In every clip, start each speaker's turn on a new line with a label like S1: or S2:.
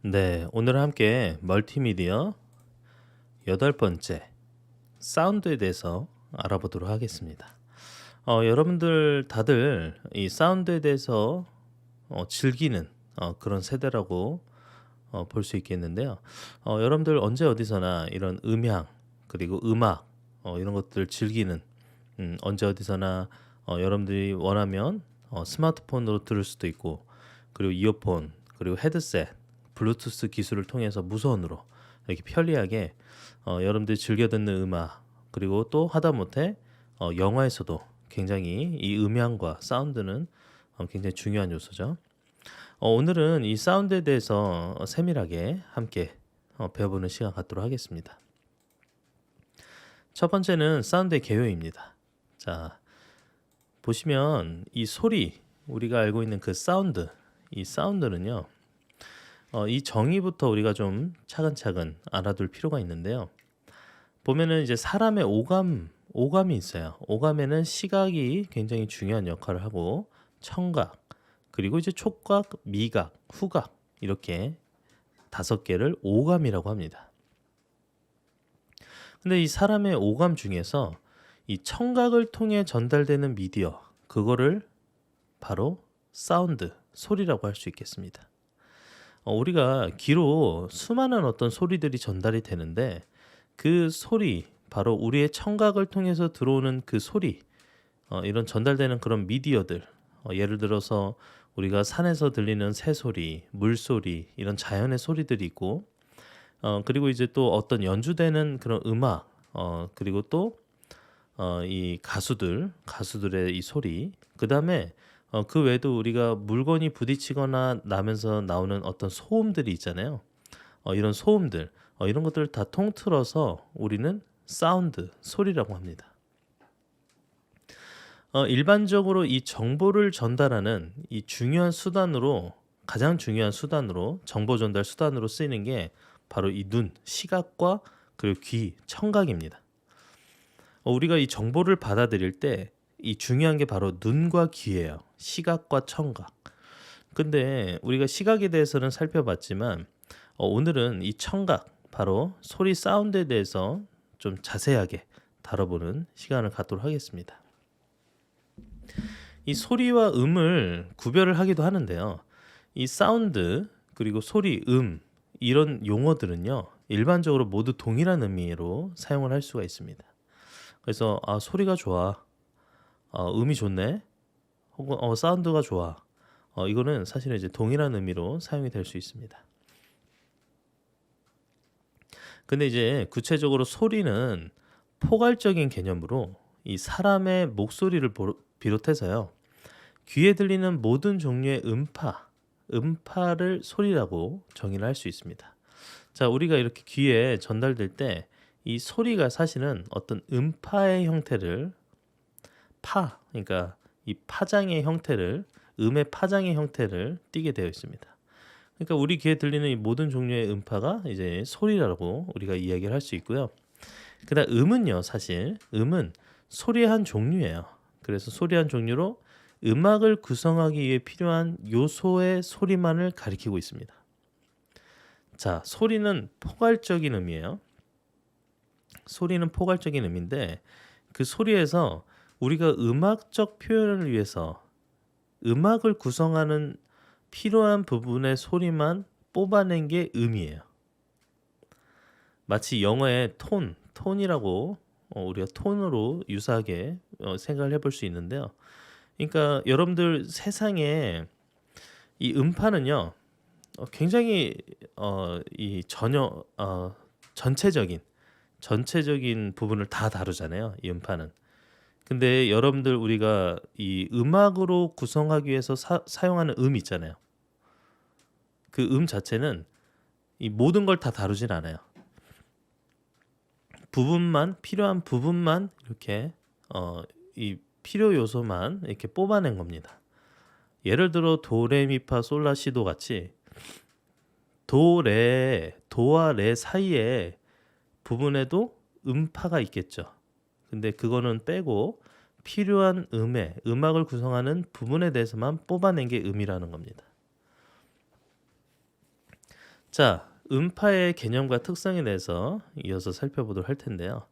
S1: 네, 오늘 함께 멀티미디어 여덟 번째 사운드에 대해서 알아보도록 하겠습니다. 여러분들 다들 이 사운드에 대해서 즐기는 그런 세대라고 볼 수 있겠는데요. 여러분들 언제 어디서나 이런 음향 그리고 음악 이런 것들 즐기는 언제 어디서나 여러분들이 원하면 스마트폰으로 들을 수도 있고 그리고 이어폰 그리고 헤드셋 블루투스 기술을 통해서 무선으로 이렇게 편리하게 여러분들이 즐겨 듣는 음악 그리고 또 하다못해 영화에서도 굉장히 이 음향과 사운드는 굉장히 중요한 요소죠. 오늘은 이 사운드에 대해서 세밀하게 함께 배워보는 시간 갖도록 하겠습니다. 첫 번째는 사운드의 개요입니다. 자, 보시면 이 소리, 우리가 알고 있는 그 사운드, 이 사운드는요, 이 정의부터 우리가 좀 차근차근 알아둘 필요가 있는데요. 보면은 이제 사람의 오감이 있어요. 오감에는 시각이 굉장히 중요한 역할을 하고, 청각, 그리고 이제 촉각, 미각, 후각, 이렇게 5개를 오감이라고 합니다. 근데 이 사람의 오감 중에서 이 청각을 통해 전달되는 미디어, 그거를 바로 사운드, 소리라고 할 수 있겠습니다. 우리가 귀로 수많은 어떤 소리들이 전달이 되는데 그 소리, 바로 우리의 청각을 통해서 들어오는 그 소리, 이런 전달되는 그런 미디어들, 예를 들어서 우리가 산에서 들리는 새소리, 물소리, 이런 자연의 소리들이 있고, 그리고 이제 또 어떤 연주되는 그런 음악, 그리고 또 이 가수들의 이 소리, 그 다음에 그 외에도 우리가 물건이 부딪히거나 나면서 나오는 어떤 소음들이 있잖아요. 이런 소음들, 이런 것들을 다 통틀어서 우리는 사운드, 소리라고 합니다. 일반적으로 이 정보를 전달하는 이 가장 중요한 수단으로, 정보 전달 수단으로 쓰이는 게 바로 이 눈, 시각과 그리고 귀, 청각입니다. 우리가 이 정보를 받아들일 때 이 중요한 게 바로 눈과 귀예요. 시각과 청각. 근데 우리가 시각에 대해서는 살펴봤지만 오늘은 이 청각, 바로 소리 사운드에 대해서 좀 자세하게 다뤄보는 시간을 갖도록 하겠습니다. 이 소리와 음을 구별을 하기도 하는데요. 이 사운드, 그리고 소리, 이런 용어들은요, 일반적으로 모두 동일한 의미로 사용을 할 수가 있습니다. 그래서 소리가 좋아, 음이 좋네, 혹은 사운드가 좋아, 이거는 사실은 이제 동일한 의미로 사용이 될 수 있습니다. 근데 이제 구체적으로 소리는 포괄적인 개념으로 이 사람의 목소리를 비롯해서요, 귀에 들리는 모든 종류의 음파를 소리라고 정의를 할 수 있습니다. 자, 우리가 이렇게 귀에 전달될 때 이 소리가 사실은 어떤 음파의 형태를 그러니까 이 파장의 형태를, 음의 파장의 형태를 띠게 되어 있습니다. 그러니까 우리 귀에 들리는 이 모든 종류의 음파가 이제 소리라고 우리가 이야기를 할 수 있고요. 그다음 사실 음은 소리의 한 종류예요. 그래서 소리의 한 종류로 음악을 구성하기 위해 필요한 요소의 소리만을 가리키고 있습니다. 자, 소리는 포괄적인 의미예요. 소리는 포괄적인 의미인데 그 소리에서 우리가 음악적 표현을 위해서 음악을 구성하는 필요한 부분의 소리만 뽑아낸 게 음이에요. 마치 영어의 톤이라고 우리가 톤으로 유사하게 생각을 해볼 수 있는데요. 그러니까 여러분들 세상에 이 음파는요, 굉장히 이 전체적인 부분을 다 다루잖아요. 이 음파는. 근데 여러분들 우리가 이 음악으로 구성하기 위해서 사용하는 음 있잖아요. 그 자체는 이 모든 걸 다 다루진 않아요. 필요한 부분만 이렇게 이 필요 요소만 이렇게 뽑아낸 겁니다. 예를 들어 도레미파솔라시도 같이 도와 레 사이에 부분에도 음파가 있겠죠. 근데 그거는 빼고 필요한 음악을 구성하는 부분에 대해서만 뽑아낸 게 음이라는 겁니다. 자, 음파의 개념과 특성에 대해서 이어서 살펴보도록 할 텐데요.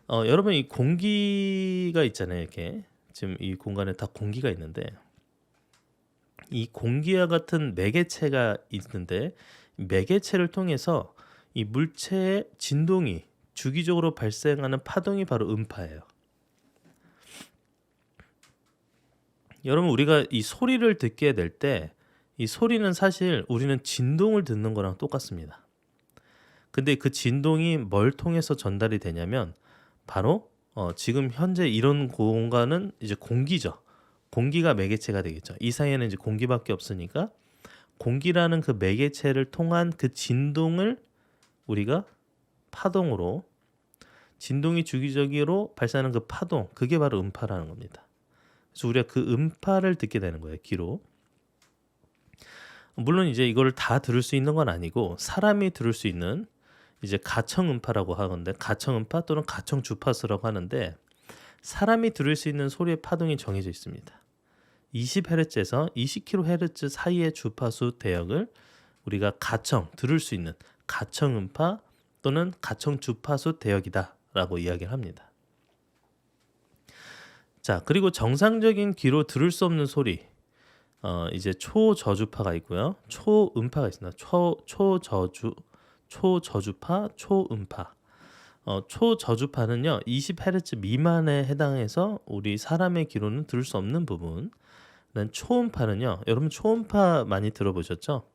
S1: 여러분 이 공기가 있잖아요. 이렇게 지금 이 공간에 다 공기가 있는데 이 공기와 같은 매개체가 있는데 매개체를 통해서 이 물체의 진동이 주기적으로 발생하는 파동이 바로 음파예요. 여러분 우리가 이 소리를 듣게 될 때 이 소리는 사실 우리는 진동을 듣는 거랑 똑같습니다. 근데 그 진동이 뭘 통해서 전달이 되냐면 바로 지금 현재 이런 공간은 이제 공기죠. 공기가 매개체가 되겠죠. 이 사이에는 이제 공기밖에 없으니까 공기라는 그 매개체를 통한 그 진동을 우리가 파동으로 진동이 주기적으로 발생하는 그 파동 그게 바로 음파라는 겁니다. 그래서 우리가 그 음파를 듣게 되는 거예요. 귀로. 물론 이제 이거를 다 들을 수 있는 건 아니고 사람이 들을 수 있는 이제 가청 음파라고 하는데 가청 음파 또는 가청 주파수라고 하는데 사람이 들을 수 있는 소리의 파동이 정해져 있습니다. 20Hz에서 20kHz 사이의 주파수 대역을 우리가 가청 들을 수 있는 가청 음파 또는 가청 주파수 대역이다라고 이야기를 합니다. 자, 그리고 정상적인 귀로 들을 수 없는 소리 이제 초저주파가 있고요. 초음파가 있습니다. 초저주파, 초음파. 초저주파는요 20Hz 미만에 해당해서 우리 사람의 귀로는 들을 수 없는 부분. 초음파는요, 여러분 초음파 많이 들어보셨죠?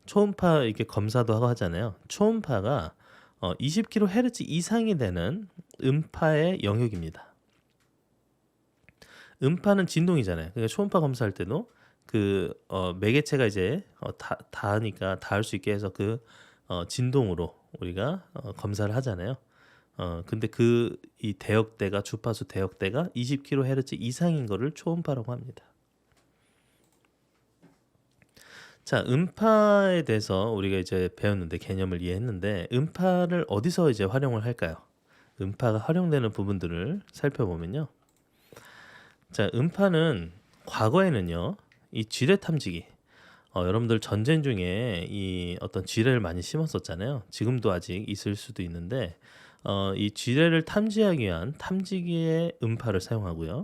S1: 초음파 이렇게 검사도 하고 하잖아요. 초음파가 20kHz 이상이 되는 음파의 영역입니다. 음파는 진동이잖아요. 그러니까 초음파 검사할 때도 그 매개체가 이제 닿으니까 닿을 수 있게 해서 그 진동으로 우리가 검사를 하잖아요. 근데 그 이 대역대가 주파수 대역대가 20kHz 이상인 거를 초음파라고 합니다. 자, 음파에 대해서 우리가 이제 배웠는데 개념을 이해했는데 음파를 어디서 이제 활용을 할까요? 음파가 활용되는 부분들을 살펴보면요. 자, 음파는 과거에는요. 이 지뢰 탐지기 여러분들 전쟁 중에 이 어떤 지뢰를 많이 심었었잖아요. 지금도 아직 있을 수도 있는데 이 지뢰를 탐지하기 위한 탐지기의 음파를 사용하고요.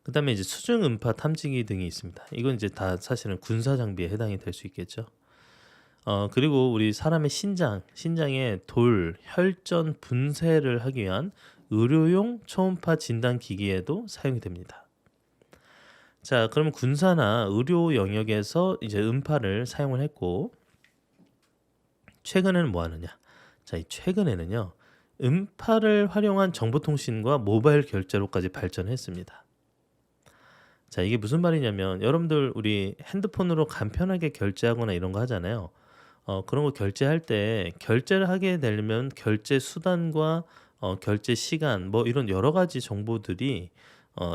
S1: 그다음에 이제 수중 음파 탐지기 등이 있습니다. 이건 이제 다 사실은 군사 장비에 해당이 될 수 있겠죠. 그리고 우리 사람의 신장의 돌, 혈전 분쇄를 하기 위한 의료용 초음파 진단 기기에도 사용이 됩니다. 자, 그러면 군사나 의료 영역에서 이제 음파를 사용을 했고 최근에는 뭐 하느냐? 자, 이 최근에는요. 음파를 활용한 정보통신과 모바일 결제로까지 발전했습니다. 자, 이게 무슨 말이냐면 여러분들 우리 핸드폰으로 간편하게 결제하거나 이런 거 하잖아요. 그런 거 결제할 때 결제를 하게 되려면 결제 수단과 결제 시간 뭐 이런 여러 가지 정보들이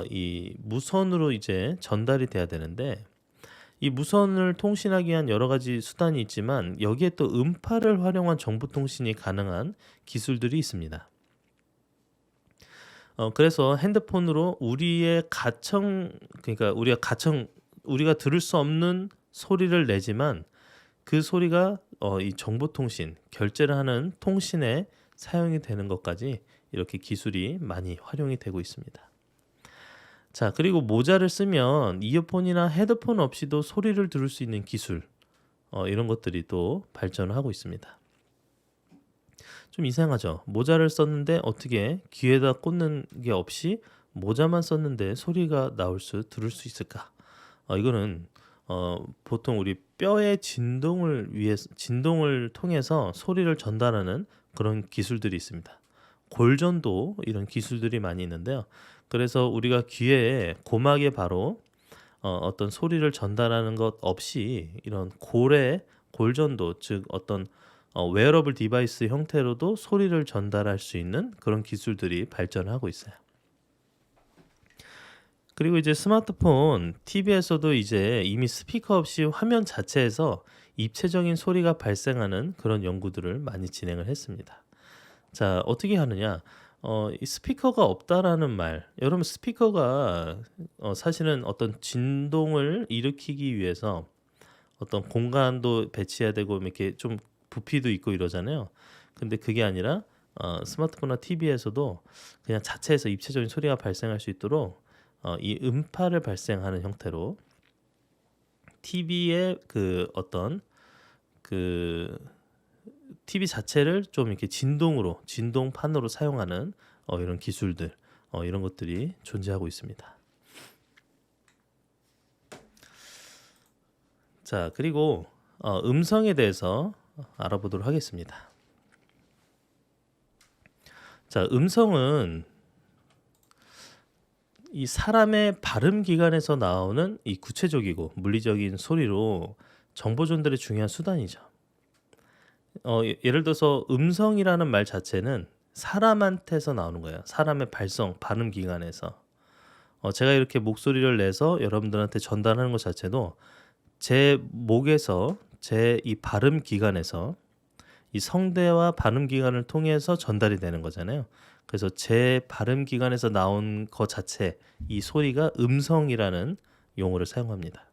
S1: 이 무선으로 이제 전달이 돼야 되는데 이 무선을 통신하기 위한 여러 가지 수단이 있지만 여기에 또 음파를 활용한 정보 통신이 가능한 기술들이 있습니다. 그래서 핸드폰으로 그러니까 우리가 들을 수 없는 소리를 내지만 그 소리가 이 정보 통신, 결제를 하는 통신에 사용이 되는 것까지 이렇게 기술이 많이 활용이 되고 있습니다. 자, 그리고 모자를 쓰면 이어폰이나 헤드폰 없이도 소리를 들을 수 있는 기술 이런 것들이 또 발전을 하고 있습니다. 좀 이상하죠? 모자를 썼는데 어떻게 귀에다 꽂는 게 없이 모자만 썼는데 소리가 들을 수 있을까? 이거는 보통 우리 뼈의 진동을 통해서 소리를 전달하는 그런 기술들이 있습니다. 골전도 이런 기술들이 많이 있는데요. 그래서 우리가 귀에 고막에 바로 어떤 소리를 전달하는 것 없이 이런 골전도 즉 어떤 웨어러블 디바이스 형태로도 소리를 전달할 수 있는 그런 기술들이 발전하고 있어요. 그리고 이제 스마트폰, TV에서도 이제 이미 스피커 없이 화면 자체에서 입체적인 소리가 발생하는 그런 연구들을 많이 진행을 했습니다. 자, 어떻게 하느냐? 이 스피커가 없다라는 말. 여러분 스피커가 사실은 어떤 진동을 일으키기 위해서 어떤 공간도 배치해야 되고 이렇게 좀 부피도 있고 이러잖아요. 근데 그게 아니라 스마트폰이나 TV에서도 그냥 자체에서 입체적인 소리가 발생할 수 있도록 이 음파를 발생하는 형태로 TV의 그 어떤 그 TV 자체를 좀 이렇게 진동판으로 사용하는 이런 기술들, 이런 것들이 존재하고 있습니다. 자, 그리고 음성에 대해서 알아보도록 하겠습니다. 자, 음성은 이 사람의 발음 기관에서 나오는 이 구체적이고 물리적인 소리로 정보 전달의 중요한 수단이죠. 예를 들어서 음성이라는 말 자체는 사람한테서 나오는 거예요. 사람의 발음 기관에서. 제가 이렇게 목소리를 내서 여러분들한테 전달하는 것 자체도 제 목에서 제 이 발음 기관에서 이 성대와 발음 기관을 통해서 전달이 되는 거잖아요. 그래서 제 발음 기관에서 나온 것 자체, 이 소리가 음성이라는 용어를 사용합니다.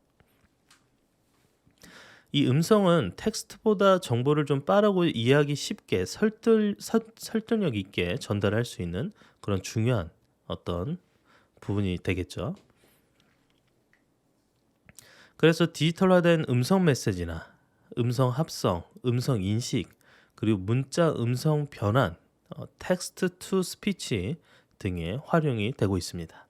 S1: 이 음성은 텍스트보다 정보를 좀 빠르고 이해하기 쉽게 설득력 있게 전달할 수 있는 그런 중요한 어떤 부분이 되겠죠. 그래서 디지털화된 음성 메시지나 음성 합성, 음성 인식, 그리고 문자 음성 변환, 텍스트 투 스피치 등의 활용이 되고 있습니다.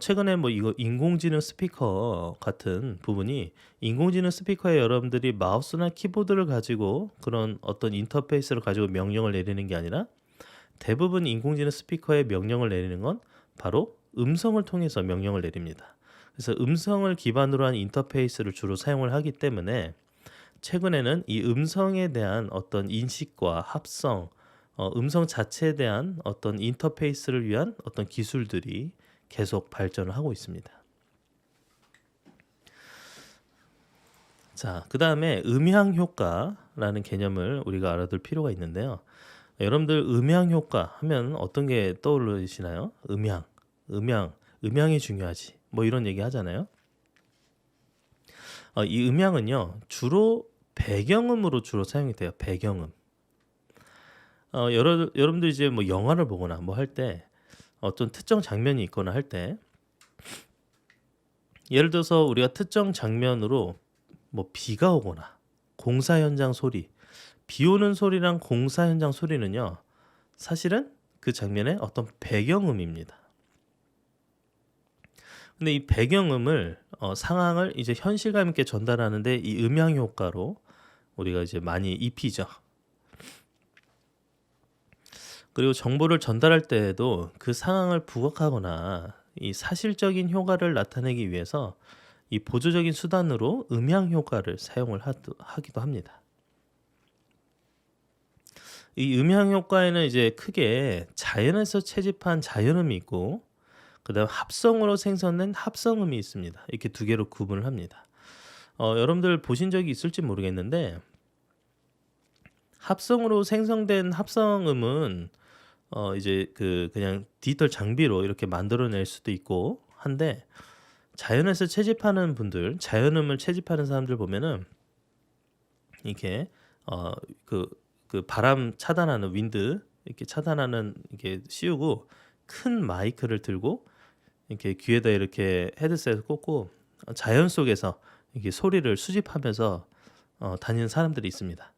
S1: 최근에 뭐 이거 인공지능 스피커 같은 부분이 인공지능 스피커에 여러분들이 마우스나 키보드를 가지고 그런 어떤 인터페이스를 가지고 명령을 내리는 게 아니라 대부분 인공지능 스피커에 명령을 내리는 건 바로 음성을 통해서 명령을 내립니다. 그래서 음성을 기반으로 한 인터페이스를 주로 사용을 하기 때문에 최근에는 이 음성에 대한 어떤 인식과 합성, 음성 자체에 대한 어떤 인터페이스를 위한 어떤 기술들이 계속 발전을 하고 있습니다. 자, 그 다음에 음향 효과라는 개념을 우리가 알아둘 필요가 있는데요. 여러분들 음향 효과 하면 어떤 게 떠오르시나요? 음향이 중요하지. 뭐 이런 얘기 하잖아요. 이 음향은요, 주로 배경음으로 주로 사용이 돼요. 배경음. 여러분들 이제 뭐 영화를 보거나 뭐 할 때 어떤 특정 장면이 있거나 할 때 예를 들어서 우리가 특정 장면으로 뭐 비가 오거나 공사 현장 소리, 비 오는 소리랑 공사 현장 소리는요, 사실은 그 장면의 어떤 배경음입니다. 근데 이 배경음을 상황을 이제 현실감 있게 전달하는데 이 음향 효과로 우리가 이제 많이 입히죠. 그리고 정보를 전달할 때에도 그 상황을 부각하거나 이 사실적인 효과를 나타내기 위해서 이 보조적인 수단으로 음향 효과를 사용을 하기도 합니다. 이 음향 효과에는 이제 크게 자연에서 채집한 자연음이 있고 그다음 합성으로 생성된 합성음이 있습니다. 이렇게 두 개로 구분을 합니다. 여러분들 보신 적이 있을지 모르겠는데 합성으로 생성된 합성음은 이제 그냥 디지털 장비로 이렇게 만들어낼 수도 있고 한데 자연에서 채집하는 분들, 자연음을 채집하는 사람들 보면은 이렇게 그 바람 차단하는 윈드 이렇게 차단하는 이렇게 씌우고 큰 마이크를 들고 이렇게 귀에다 이렇게 헤드셋을 꽂고 자연 속에서 이렇게 소리를 수집하면서 다니는 사람들이 있습니다.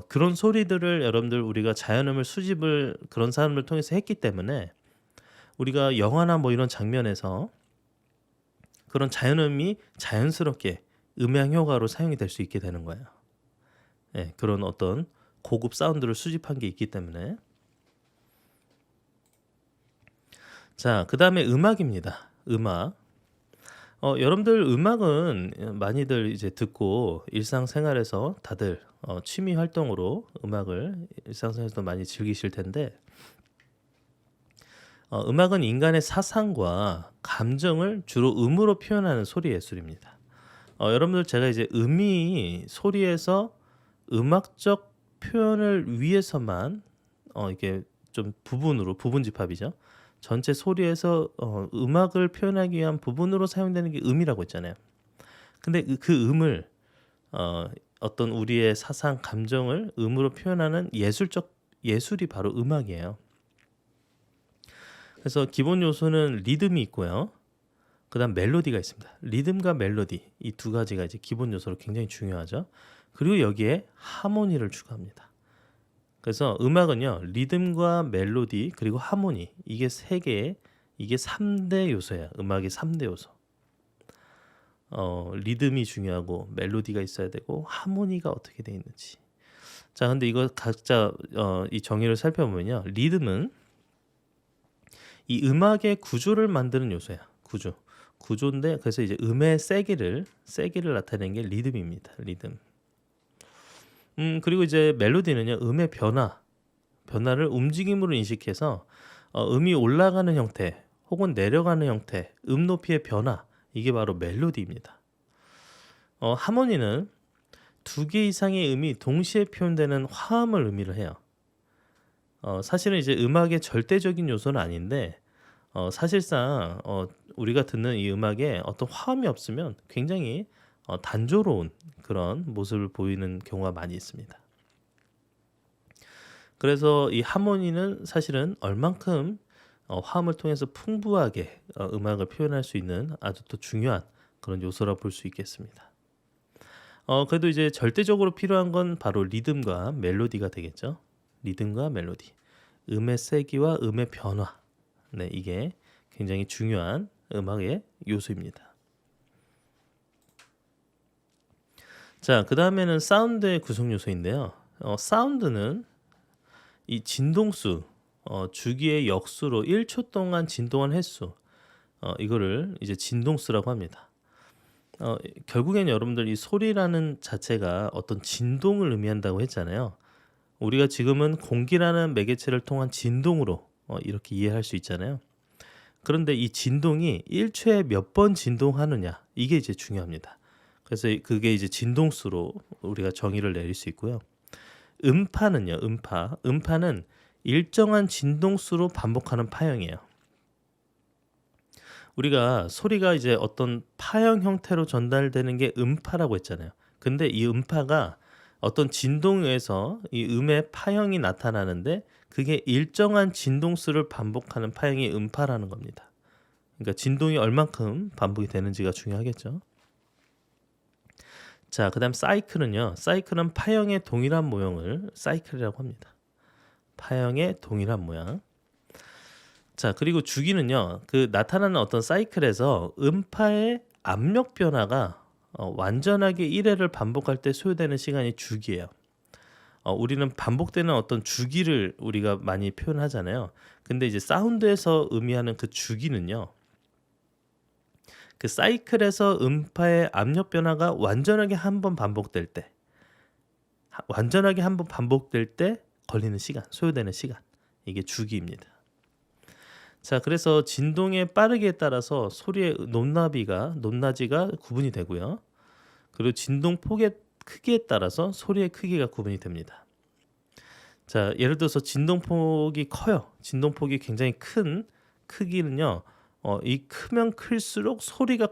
S1: 그런 소리들을 여러분들 우리가 자연음을 수집을 그런 사람을 통해서 했기 때문에 우리가 영화나 뭐 이런 장면에서 그런 자연음이 자연스럽게 음향 효과로 사용이 될 수 있게 되는 거예요. 네, 그런 어떤 고급 사운드를 수집한 게 있기 때문에. 자, 그 다음에 음악입니다. 음악. 여러분들 음악은 많이들 이제 듣고 일상생활에서 다들 취미 활동으로 음악을 일상생활에서 많이 즐기실 텐데 음악은 인간의 사상과 감정을 주로 음으로 표현하는 소리 예술입니다. 여러분들 제가 이제 음이 소리에서 음악적 표현을 위해서만 이게 좀 부분 집합이죠. 전체 소리에서 음악을 표현하기 위한 부분으로 사용되는 게 음이라고 했잖아요. 근데 그 음을 어, 어떤 우리의 사상, 감정을 음으로 표현하는 예술이 바로 음악이에요. 그래서 기본 요소는 리듬이 있고요. 그다음 멜로디가 있습니다. 리듬과 멜로디 이 두 가지가 이제 기본 요소로 굉장히 중요하죠. 그리고 여기에 하모니를 추가합니다. 그래서 음악은요, 리듬과 멜로디 그리고 하모니 이게 세 개, 이게 3대 요소예요. 음악의 3대 요소. 리듬이 중요하고 멜로디가 있어야 되고 하모니가 어떻게 돼 있는지. 자, 근데 이거 각자 이 정의를 살펴보면요, 리듬은 이 음악의 구조를 만드는 요소야. 구조인데 그래서 이제 음의 세기를 나타내는 게 리듬입니다. 리듬. 그리고 이제 멜로디는요, 음의 변화를 움직임으로 인식해서 음이 올라가는 형태 혹은 내려가는 형태, 음 높이의 변화 이게 바로 멜로디입니다. 하모니는 두 개 이상의 음이 동시에 표현되는 화음을 의미를 해요. 사실은 이제 음악의 절대적인 요소는 아닌데 사실상 우리가 듣는 이 음악에 어떤 화음이 없으면 굉장히 단조로운 그런 모습을 보이는 경우가 많이 있습니다. 그래서 이 하모니는 사실은 얼만큼 화음을 통해서 풍부하게 음악을 표현할 수 있는 아주 또 중요한 그런 요소라 볼 수 있겠습니다. 그래도 이제 절대적으로 필요한 건 바로 리듬과 멜로디가 되겠죠. 리듬과 멜로디, 음의 세기와 음의 변화, 네, 이게 굉장히 중요한 음악의 요소입니다. 자, 그 다음에는 사운드의 구성 요소인데요. 사운드는 이 진동수, 주기의 역수로 1초 동안 진동한 횟수, 이거를 이제 진동수라고 합니다. 결국엔 여러분들 이 소리라는 자체가 어떤 진동을 의미한다고 했잖아요. 우리가 지금은 공기라는 매개체를 통한 진동으로 이렇게 이해할 수 있잖아요. 그런데 이 진동이 1초에 몇 번 진동하느냐 이게 이제 중요합니다. 그래서 그게 이제 진동수로 우리가 정의를 내릴 수 있고요. 음파는요, 음파는 일정한 진동수로 반복하는 파형이에요. 우리가 소리가 이제 어떤 파형 형태로 전달되는 게 음파라고 했잖아요. 근데 이 음파가 어떤 진동에서 이 음의 파형이 나타나는데 그게 일정한 진동수를 반복하는 파형이 음파라는 겁니다. 그러니까 진동이 얼만큼 반복이 되는지가 중요하겠죠. 자, 그다음 사이클은요. 사이클은 파형의 동일한 모형을 사이클이라고 합니다. 파형의 동일한 모양. 자, 그리고 주기는요. 그 나타나는 어떤 사이클에서 음파의 압력 변화가 완전하게 1회를 반복할 때 소요되는 시간이 주기예요. 우리는 반복되는 어떤 주기를 우리가 많이 표현하잖아요. 근데 이제 사운드에서 의미하는 그 주기는요. 그 사이클에서 음파의 압력 변화가 완전하게 한 번 반복될 때 걸리는 시간, 소요되는 시간. 이게 주기입니다. 자, 그래서 진동의 빠르기에 따라서 소리의 높낮이가 구분이 되고요. 그리고 진동 폭의 크기에 따라서 소리의 크기가 구분이 됩니다. 자, 예를 들어서 진동폭이 커요. 진동폭이 굉장히 큰 크기는요. 이 크면 클수록 소리가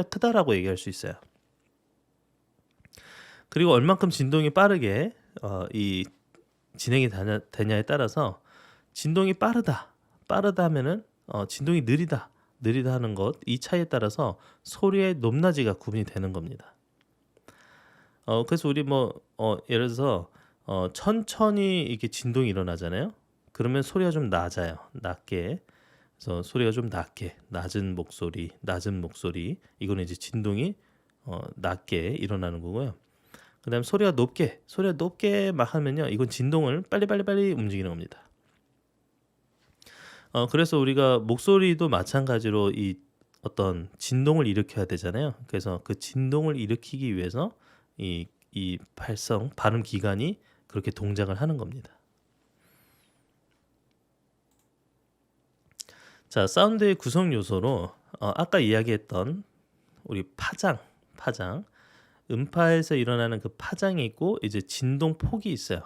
S1: 크다라고 얘기할 수 있어요. 그리고 얼만큼 진동이 빠르게 이 진행이 되냐에 따라서 진동이 빠르다 하면은 진동이 느리다 하는 것, 이 차이에 따라서 소리의 높낮이가 구분이 되는 겁니다. 그래서 우리 예를 들어서 천천히 이렇게 진동이 일어나잖아요. 그러면 소리가 좀 낮게. 그래서 소리가 좀 낮은 목소리, 이거는 이제 진동이 낮게 일어나는 거고요. 그다음 소리가 높게 막 하면요, 이건 진동을 빨리 움직이는 겁니다. 그래서 우리가 목소리도 마찬가지로 이 어떤 진동을 일으켜야 되잖아요. 그래서 그 진동을 일으키기 위해서 이 발음 기관이 그렇게 동작을 하는 겁니다. 자, 사운드의 구성 요소로 아까 이야기했던 우리 파장, 음파에서 일어나는 그 파장이 있고 이제 진동 폭이 있어요.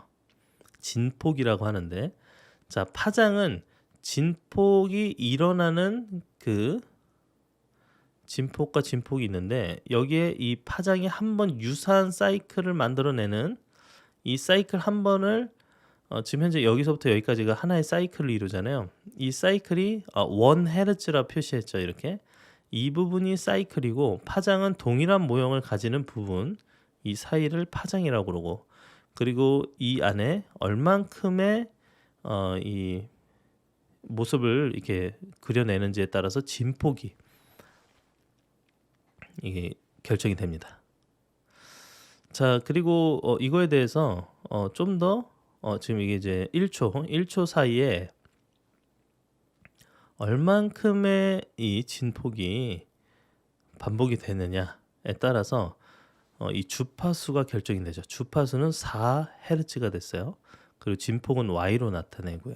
S1: 진폭이라고 하는데, 자, 파장은 진폭이 일어나는 그 진폭과 진폭이 있는데 여기에 이 파장이 한 번 유사한 사이클을 만들어내는 이 사이클 한 번을 지금 현재 여기서부터 여기까지가 하나의 사이클을 이루잖아요. 이 사이클이 1Hz라 표시했죠. 이렇게 이 부분이 사이클이고 파장은 동일한 모형을 가지는 부분 이 사이를 파장이라고 그러고 그리고 이 안에 얼만큼의 이 모습을 이렇게 그려내는지에 따라서 진폭이 이게 결정이 됩니다. 자, 그리고 이거에 대해서 좀 더 지금 이게 이제 1초 사이에 얼만큼의 이 진폭이 반복이 되느냐에 따라서 이 주파수가 결정이 되죠. 주파수는 4Hz가 됐어요. 그리고 진폭은 Y로 나타내고요.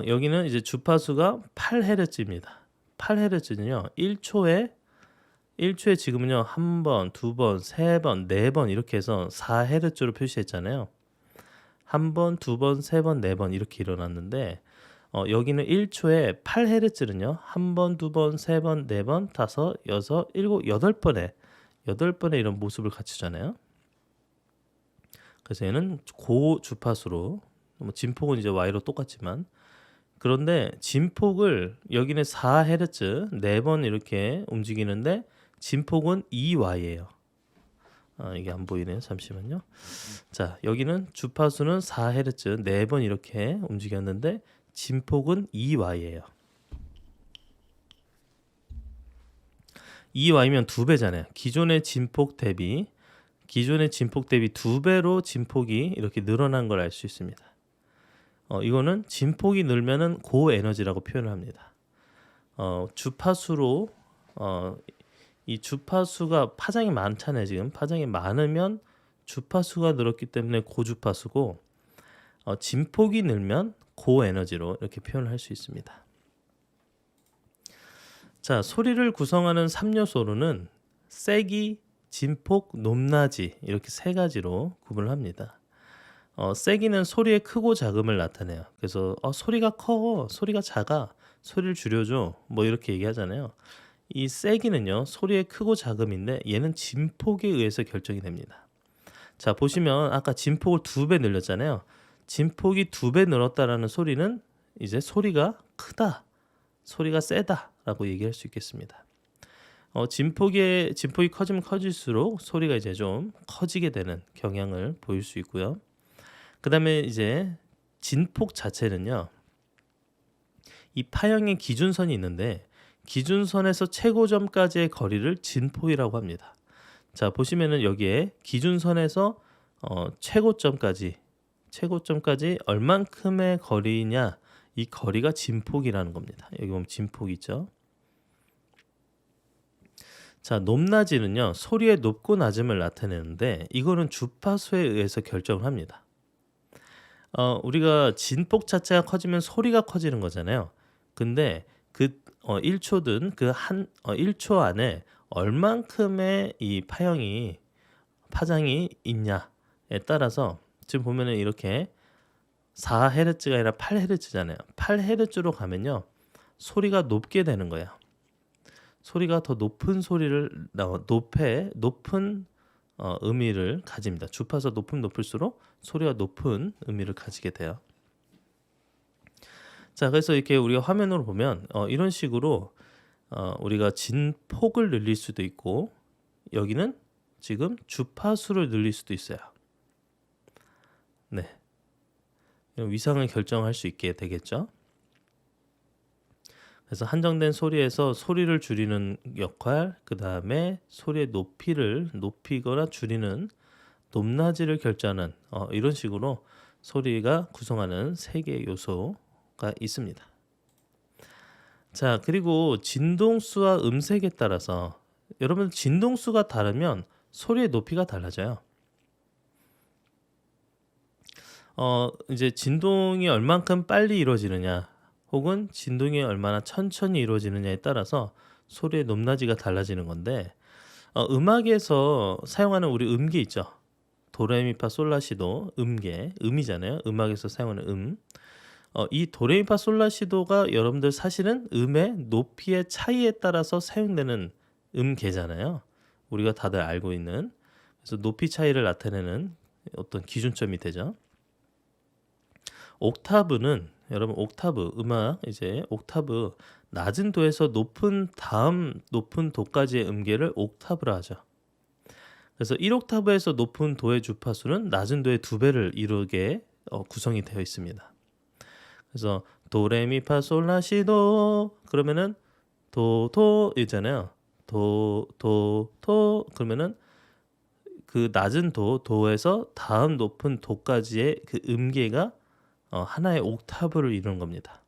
S1: 여기는 이제 주파수가 8Hz입니다. 8Hz는요. 1초에 지금은요. 한 번, 두 번, 세 번, 네 번 이렇게 해서 4Hz로 표시했잖아요. 한 번, 두 번, 세 번, 네 번 이렇게 일어났는데 여기는 1초에 8Hz는요. 한 번, 두 번, 세 번, 네 번, 다섯, 여섯, 일곱, 여덟 번의 이런 모습을 갖추잖아요. 그래서 얘는 고주파수로 진폭은 이제 Y로 똑같지만 그런데 진폭을 여기는 4Hz 4번 이렇게 움직이는데 진폭은 2Y예요. 이게 안 보이네요. 잠시만요. 자, 여기는 주파수는 4Hz 4번 이렇게 움직였는데 진폭은 2Y예요. 2Y면 2배잖아요. 기존의 진폭 대비 2배로 진폭이 이렇게 늘어난 걸 알 수 있습니다. 이거는 진폭이 늘면은 고에너지라고 표현을 합니다. 주파수로 이 주파수가 파장이 많잖아요. 지금 파장이 많으면 주파수가 늘었기 때문에 고주파수고 진폭이 늘면 고에너지로 이렇게 표현을 할 수 있습니다. 자, 소리를 구성하는 3요소로는 세기, 진폭, 높낮이 이렇게 세 가지로 구분을 합니다. 세기는 소리의 크고 작음을 나타내요. 그래서 소리가 커, 소리가 작아, 소리를 줄여줘 뭐 이렇게 얘기하잖아요. 이 세기는요 소리의 크고 작음인데 얘는 진폭에 의해서 결정이 됩니다. 자, 보시면 아까 진폭을 2배 늘렸잖아요. 진폭이 2배 늘었다라는 소리는 이제 소리가 크다, 소리가 세다 라고 얘기할 수 있겠습니다. 진폭이 커지면 커질수록 소리가 이제 좀 커지게 되는 경향을 보일 수 있고요. 그 다음에 이제 진폭 자체는요 이 파형의 기준선이 있는데 기준선에서 최고점까지의 거리를 진폭이라고 합니다. 자, 보시면은 여기에 기준선에서 최고점까지 얼만큼의 거리냐, 이 거리가 진폭이라는 겁니다. 여기 보면 진폭이 있죠. 자, 높낮이는요 소리의 높고 낮음을 나타내는데 이거는 주파수에 의해서 결정을 합니다. 우리가 진폭 자체가 커지면 소리가 커지는 거잖아요. 근데 그 1초든 그 1초 안에 얼만큼의 이 파장이 있냐에 따라서 지금 보면은 이렇게 4Hz가 아니라 8Hz잖아요. 8Hz로 가면요 소리가 높게 되는 거예요. 소리가 더 높은 소리를 높은 의미를 가집니다. 주파수가 높을수록 소리가 높은 의미를 가지게 돼요. 자, 그래서 이렇게 우리가 화면으로 보면 이런 식으로 우리가 진폭을 늘릴 수도 있고 여기는 지금 주파수를 늘릴 수도 있어요. 네, 위상을 결정할 수 있게 되겠죠. 그래서 한정된 소리에서 소리를 줄이는 역할, 그 다음에 소리의 높이거나 줄이는 높낮이를 결정하는 이런 식으로 소리가 구성하는 3개의 요소가 있습니다. 자, 그리고 진동수와 음색에 따라서 여러분 진동수가 다르면 소리의 높이가 달라져요. 이제 진동이 얼만큼 빨리 이루어지느냐 혹은 진동이 얼마나 천천히 이루어지느냐에 따라서 소리의 높낮이가 달라지는 건데 음악에서 사용하는 우리 음계 있죠. 도레미파 솔라시도 음계, 음이잖아요. 음악에서 사용하는 이 도레미파솔라시도가 여러분들 사실은 음의 높이의 차이에 따라서 사용되는 음계잖아요. 우리가 다들 알고 있는. 그래서 높이 차이를 나타내는 어떤 기준점이 되죠. 옥타브는 여러분 옥타브 음악 이제 옥타브 낮은 도에서 높은 다음 높은 도까지의 음계를 옥타브라 하죠. 그래서 1옥타브에서 높은 도의 주파수는 낮은 도의 2배를 이루게 구성이 되어 있습니다. 그래서 도레미파솔라시도 그러면은 도 있잖아요. 도 그러면은 그 낮은 도에서 다음 높은 도까지의 그 음계가 하나의 옥타브를 이루는 겁니다.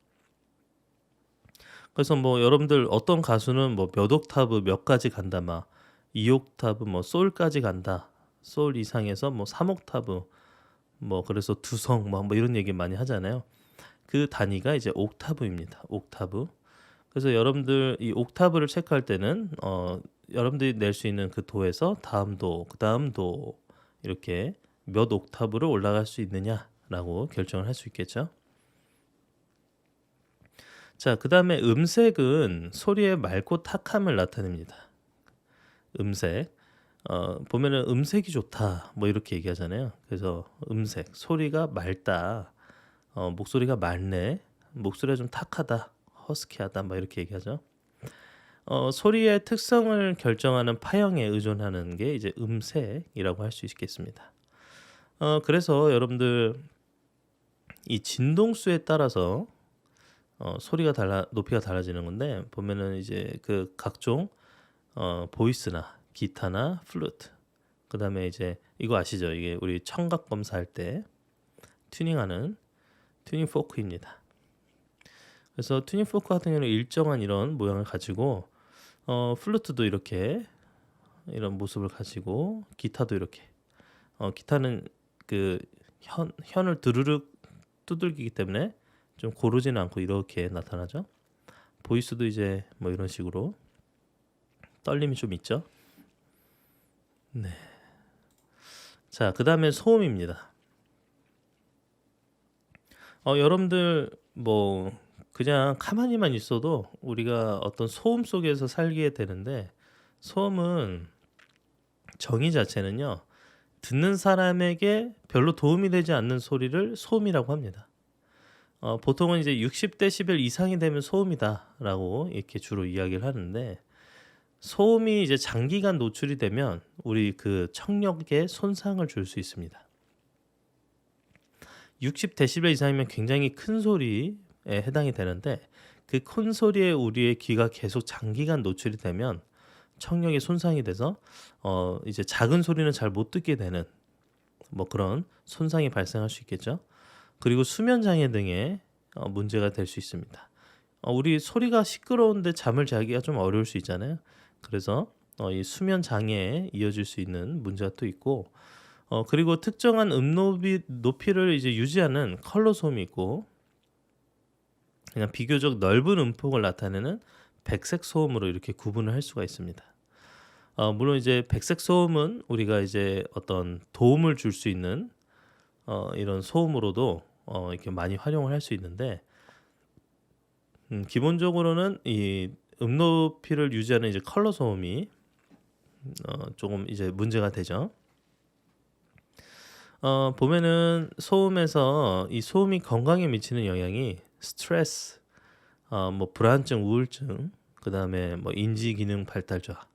S1: 그래서 뭐 여러분들 어떤 가수는 뭐 몇 옥타브 몇 가지 간다 막 2옥타브 뭐 솔까지 간다. 솔 이상에서 뭐 3옥타브 뭐 그래서 두성 뭐 이런 얘기 많이 하잖아요. 그 단위가 이제 옥타브입니다. 옥타브. 그래서 여러분들 이 옥타브를 체크할 때는 여러분들이 낼 수 있는 그 도에서 다음 도, 그다음 도 이렇게 몇 옥타브로 올라갈 수 있느냐라고 결정을 할 수 있겠죠. 자, 그다음에 음색은 소리의 맑고 탁함을 나타냅니다. 음색. 보면은 음색이 좋다 뭐 이렇게 얘기하잖아요. 그래서 음색 소리가 맑다. 목소리가 맑네. 목소리가 좀 탁하다. 허스키하다 막 이렇게 얘기하죠. 소리의 특성을 결정하는 파형에 의존하는 게 이제 음색이라고 할 수 있겠습니다. 그래서 여러분들 이 진동수에 따라서 소리가 높이가 달라지는 건데 보면은 이제 그 각종 보이스나 기타나 플루트 그다음에 이제 이거 아시죠? 이게 우리 청각 검사할 때 튜닝하는 튜닝 포크입니다. 그래서 튜닝 포크 같은 경우는 일정한 이런 모양을 가지고 플루트도 이렇게 이런 모습을 가지고 기타도 이렇게 기타는 그 현을 드르륵 두들기기 때문에 좀 고르지는 않고 이렇게 나타나죠. 보이스도 이제 뭐 이런 식으로 떨림이 좀 있죠. 네. 자, 그다음에 소음입니다. 여러분들 뭐 그냥 가만히만 있어도 우리가 어떤 소음 속에서 살게 되는데 소음은 정의 자체는요. 듣는 사람에게 별로 도움이 되지 않는 소리를 소음이라고 합니다. 보통은 이제 60데시벨 이상이 되면 소음이다라고 이렇게 주로 이야기를 하는데 소음이 이제 장기간 노출이 되면 우리 그 청력에 손상을 줄 수 있습니다. 60데시벨 이상이면 굉장히 큰 소리에 해당이 되는데 그 큰 소리에 우리의 귀가 계속 장기간 노출이 되면 청력에 손상이 돼서 이제 작은 소리는 잘 못 듣게 되는 뭐 그런 손상이 발생할 수 있겠죠. 그리고 수면 장애 등의 문제가 될 수 있습니다. 우리 소리가 시끄러운데 잠을 자기가 좀 어려울 수 있잖아요. 그래서 이 수면 장애에 이어질 수 있는 문제가 또 있고 그리고 특정한 높이를 이제 유지하는 컬러 소음이 있고 그냥 비교적 넓은 음폭을 나타내는 백색 소음으로 이렇게 구분을 할 수가 있습니다. 물론 이제 백색 소음은 우리가 이제 어떤 도움을 줄 수 있는 이런 소음으로도 이렇게 많이 활용을 할 수 있는데 기본적으로는 이 음높이를 유지하는 이제 컬러 소음이 조금 이제 문제가 되죠. 보면은 소음에서 이 소음이 건강에 미치는 영향이 스트레스, 뭐 불안증, 우울증, 그다음에 뭐 인지 기능 발달 저하,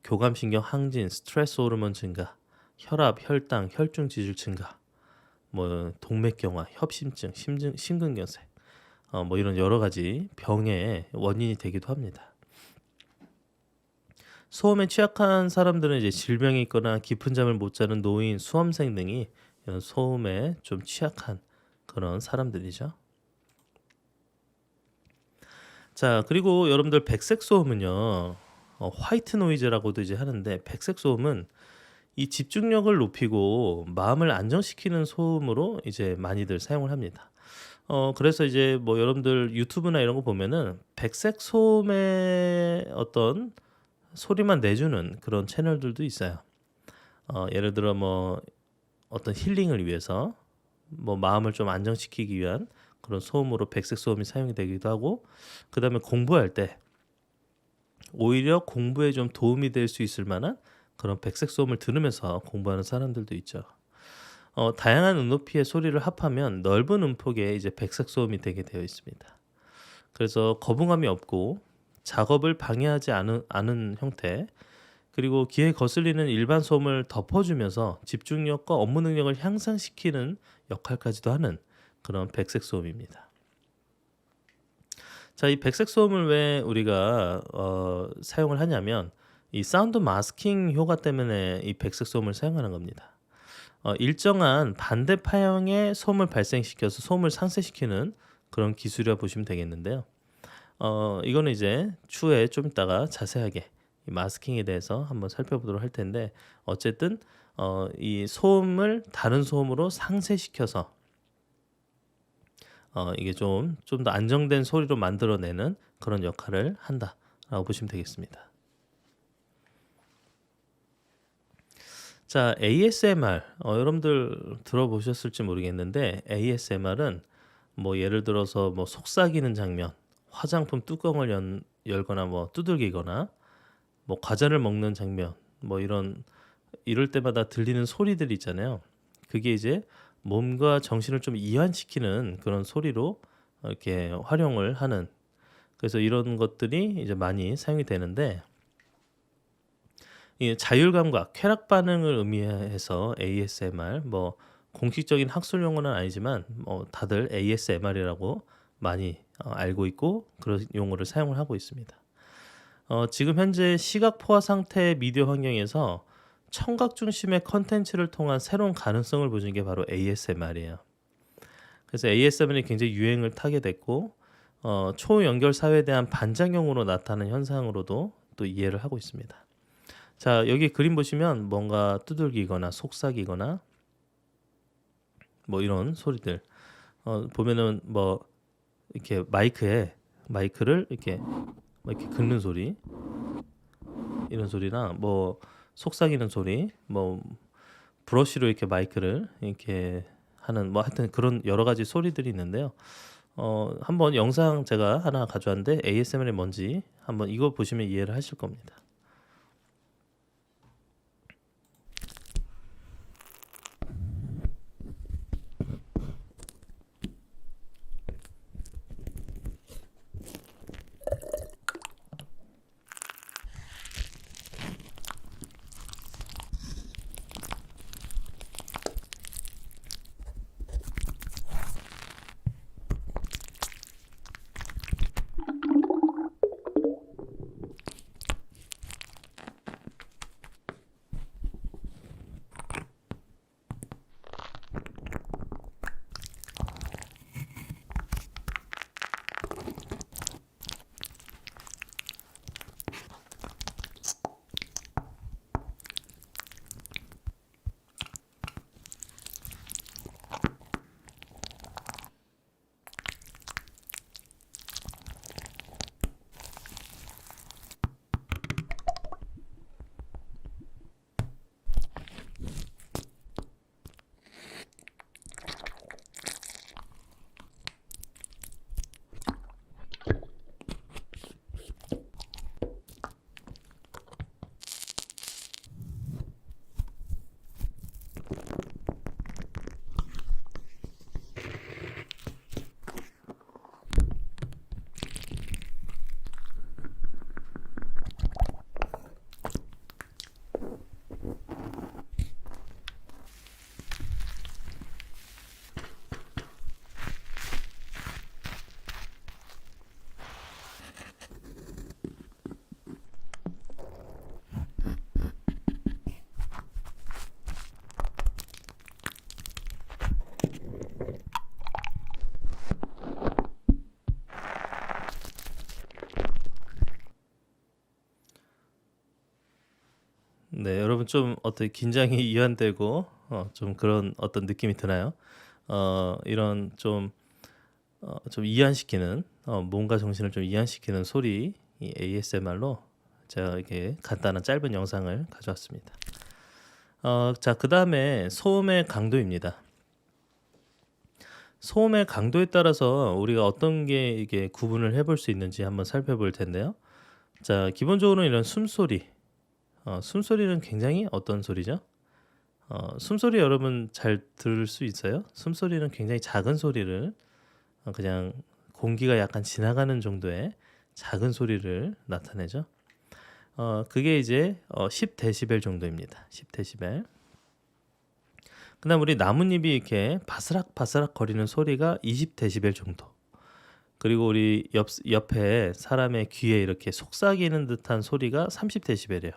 S1: 교감신경 항진, 스트레스 호르몬 증가, 혈압, 혈당, 혈중 지질 증가, 뭐 동맥경화, 협심증, 심근경색, 뭐 이런 여러 가지 병의 원인이 되기도 합니다. 소음에 취약한 사람들은 이제 질병이 있거나 깊은 잠을 못 자는 노인, 수험생 등이 이런 소음에 좀 취약한 그런 사람들이죠. 자, 그리고 여러분들 백색 소음은요, 화이트 노이즈라고도 이제 하는데 백색 소음은 이 집중력을 높이고 마음을 안정시키는 소음으로 이제 많이들 사용을 합니다. 그래서 이제 뭐 여러분들 유튜브나 이런 거 보면은 백색 소음의 어떤 소리만 내주는 그런 채널들도 있어요. 예를 들어 뭐 어떤 힐링을 위해서 뭐 마음을 좀 안정시키기 위한 그런 소음으로 백색 소음이 사용이 되기도 하고, 그다음에 공부할 때 오히려 공부에 좀 도움이 될 수 있을 만한 그런 백색 소음을 들으면서 공부하는 사람들도 있죠. 다양한 음높이의 소리를 합하면 넓은 음폭의 이제 백색 소음이 되게 되어 있습니다. 그래서 거부감이 없고 작업을 방해하지 않은 형태, 그리고 귀에 거슬리는 일반 소음을 덮어주면서 집중력과 업무 능력을 향상시키는 역할까지도 하는 그런 백색 소음입니다. 자, 이 백색 소음을 왜 우리가 사용을 하냐면 이 사운드 마스킹 효과 때문에 이 백색 소음을 사용하는 겁니다. 일정한 반대 파형의 소음을 발생시켜서 소음을 상쇄시키는 그런 기술이라 보시면 되겠는데요. 이거는 이제 추후에 좀 이따가 자세하게 이 마스킹에 대해서 한번 살펴보도록 할 텐데, 어쨌든 이 소음을 다른 소음으로 상쇄시켜서 이게 좀 더 안정된 소리로 만들어내는 그런 역할을 한다라고 보시면 되겠습니다. 자, ASMR 여러분들 들어보셨을지 모르겠는데, ASMR은 뭐 예를 들어서 뭐 속삭이는 장면, 화장품 뚜껑을 열거나 뭐 두들기거나 뭐 과자를 먹는 장면, 뭐 이럴 때마다 들리는 소리들이 있잖아요. 그게 이제 몸과 정신을 좀 이완시키는 그런 소리로 이렇게 활용을 하는, 그래서 이런 것들이 이제 많이 사용이 되는데, 이 자율감각, 쾌락 반응을 의미해서 ASMR, 뭐 공식적인 학술 용어는 아니지만 다들 ASMR이라고 많이 알고 있고 그런 용어를 사용을 하고 있습니다. 지금 현재 시각 포화 상태의 미디어 환경에서 청각 중심의 컨텐츠를 통한 새로운 가능성을 보여주는 게 바로 ASMR이에요. 그래서 ASMR이 굉장히 유행을 타게 됐고, 초연결 사회에 대한 반작용으로 나타나는 현상으로도 또 이해를 하고 있습니다. 자, 여기 그림 보시면 뭔가 두들기거나 속삭이거나 뭐 이런 소리들 보면은 뭐 이렇게 마이크를 이렇게 긁는 소리, 이런 소리나 뭐 속삭이는 소리, 뭐 브러쉬로 이렇게 마이크를 이렇게 하는 뭐 하여튼 그런 여러 가지 소리들이 있는데요. 한번 영상 제가 하나 가져왔는데 ASMR이 뭔지 한번 이거 보시면 이해를 하실 겁니다. 네, 여러분 좀 어떻게 긴장이 이완되고 좀 그런 어떤 느낌이 드나요? 이런 좀 이완시키는 몸과 정신을 좀 이완시키는 소리, 이 ASMR로 제가 이렇게 간단한 짧은 영상을 가져왔습니다. 자, 그 다음에 소음의 강도입니다. 소음의 강도에 따라서 우리가 어떤 게 이게 구분을 해볼 수 있는지 한번 살펴볼 텐데요. 자, 기본적으로 이런 숨소리. 숨소리는 굉장히 어떤 소리죠? 숨소리 여러분 잘 들을 수 있어요? 숨소리는 굉장히 작은 소리를 그냥 공기가 약간 지나가는 정도의 작은 소리를 나타내죠. 그게 이제 10데시벨 정도입니다. 10데시벨. 그다음 우리 나뭇잎이 이렇게 바스락바스락 거리는 소리가 20데시벨 정도. 그리고 우리 옆에 사람의 귀에 이렇게 속삭이는 듯한 소리가 30데시벨이에요.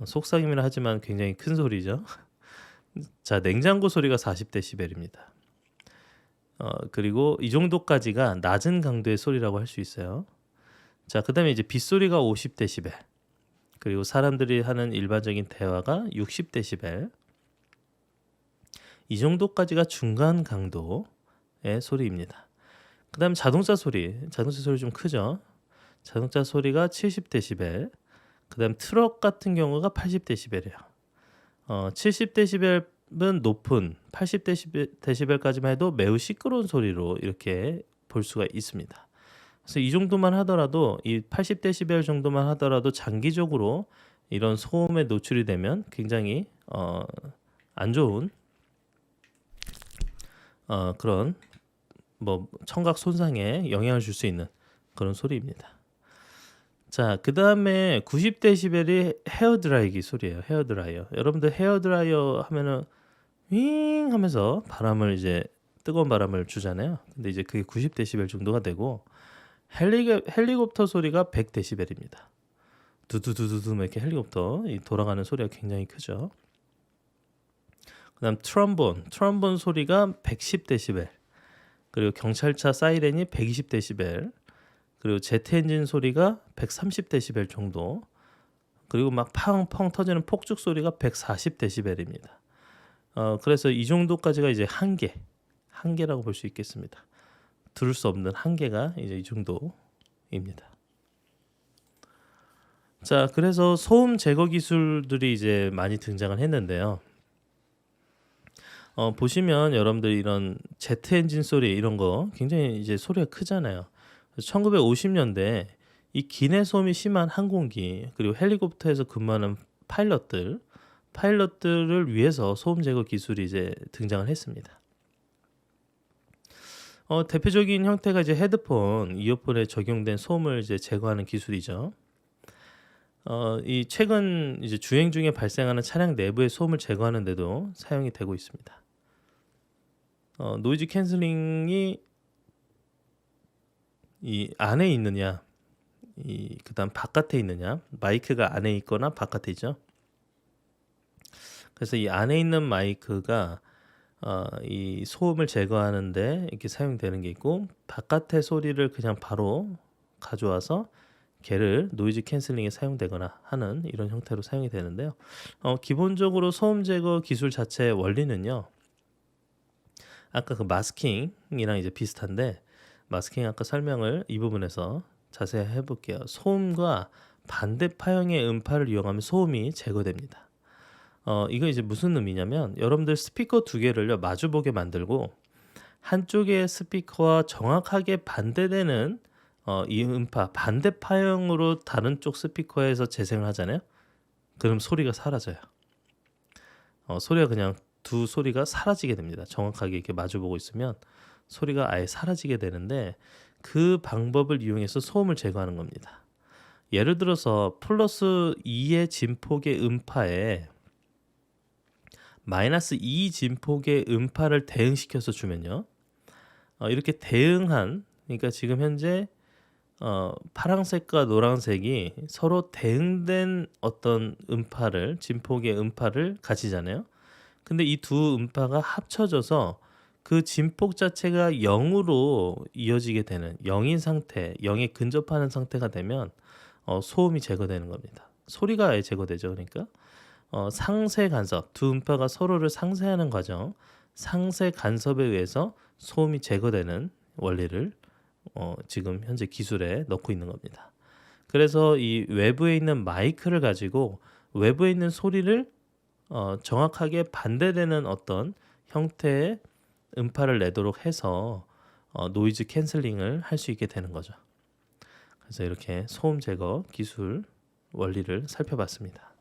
S1: 속삭임이라 하지만 굉장히 큰 소리죠. 자, 냉장고 소리가 40데시벨입니다. 그리고 이 정도까지가 낮은 강도의 소리라고 할 수 있어요. 자, 그다음에 이제 빗소리가 50데시벨. 그리고 사람들이 하는 일반적인 대화가 60데시벨. 이 정도까지가 중간 강도의 소리입니다. 그다음 자동차 소리 좀 크죠. 자동차 소리가 70데시벨. 그다음 트럭 같은 경우가 80데시벨이에요. 70데시벨은 높은 80데시벨까지만 해도 매우 시끄러운 소리로 이렇게 볼 수가 있습니다. 그래서 이 정도만 하더라도 이 80데시벨 정도만 하더라도 장기적으로 이런 소음에 노출이 되면 굉장히 안 좋은 그런 뭐 청각 손상에 영향을 줄 수 있는 그런 소리입니다. 자, 그 다음에 90데시벨이 헤어드라이기 소리예요. 헤어드라이어. 여러분들 헤어드라이어 하면은 윙 하면서 바람을 이제 뜨거운 바람을 주잖아요. 근데 이제 그게 90데시벨 정도가 되고 헬리콥터 소리가 100데시벨입니다. 두두두두두 이렇게 헬리콥터 돌아가는 소리가 굉장히 크죠. 그다음 트럼본 소리가 110데시벨. 그리고 경찰차 사이렌이 120데시벨. 그리고 제트 엔진 소리가 130데시벨 정도. 그리고 막 팡팡 터지는 폭죽 소리가 140데시벨입니다. 그래서 이 정도까지가 이제 한계라고 볼 수 있겠습니다. 들을 수 없는 한계가 이제 이 정도입니다. 자, 그래서 소음 제거 기술들이 이제 많이 등장을 했는데요. 보시면 여러분들 이런 제트 엔진 소리 이런 거 굉장히 이제 소리가 크잖아요. 1950년대 이 기내 소음이 심한 항공기 그리고 헬리콥터에서 근무하는 파일럿들을 위해서 소음 제거 기술이 이제 등장을 했습니다. 대표적인 형태가 이제 헤드폰, 이어폰에 적용된 소음을 이제 제거하는 기술이죠. 이 최근 이제 주행 중에 발생하는 차량 내부의 소음을 제거하는 데도 사용이 되고 있습니다. 노이즈 캔슬링이 이 안에 있느냐, 그다음 바깥에 있느냐, 마이크가 안에 있거나 바깥에 있죠. 그래서 이 안에 있는 마이크가 이 소음을 제거하는데 이렇게 사용되는 게 있고, 바깥의 소리를 그냥 바로 가져와서 걔를 노이즈 캔슬링에 사용되거나 하는 이런 형태로 사용이 되는데요. 기본적으로 소음 제거 기술 자체의 원리는요. 아까 그 마스킹이랑 이제 비슷한데, 마스킹 아까 설명을 이 부분에서 자세히 해볼게요. 소음과 반대 파형의 음파를 이용하면 소음이 제거됩니다. 이거 이제 무슨 의미냐면, 여러분들 스피커 두 개를요 마주보게 만들고 한쪽의 스피커와 정확하게 반대되는 이 음파 반대 파형으로 다른 쪽 스피커에서 재생을 하잖아요. 그럼 소리가 사라져요. 소리가 그냥 두 소리가 사라지게 됩니다. 정확하게 이렇게 마주보고 있으면 소리가 아예 사라지게 되는데, 그 방법을 이용해서 소음을 제거하는 겁니다. 예를 들어서 플러스 2의 진폭의 음파에 마이너스 2 진폭의 음파를 대응시켜서 주면요. 이렇게 대응한, 그러니까 지금 현재 파란색과 노란색이 서로 대응된 어떤 음파를, 진폭의 음파를 가지잖아요. 근데 이 두 음파가 합쳐져서 그 진폭 자체가 0으로 이어지게 되는 0인 상태, 0에 근접하는 상태가 되면 소음이 제거되는 겁니다. 소리가 아예 제거되죠. 그러니까 상쇄 간섭, 두 음파가 서로를 상쇄하는 과정, 상쇄 간섭에 의해서 소음이 제거되는 원리를 지금 현재 기술에 넣고 있는 겁니다. 그래서 이 외부에 있는 마이크를 가지고 외부에 있는 소리를 정확하게 반대되는 어떤 형태의 음파를 내도록 해서 노이즈 캔슬링을 할 수 있게 되는 거죠. 그래서 이렇게 소음 제거 기술 원리를 살펴봤습니다.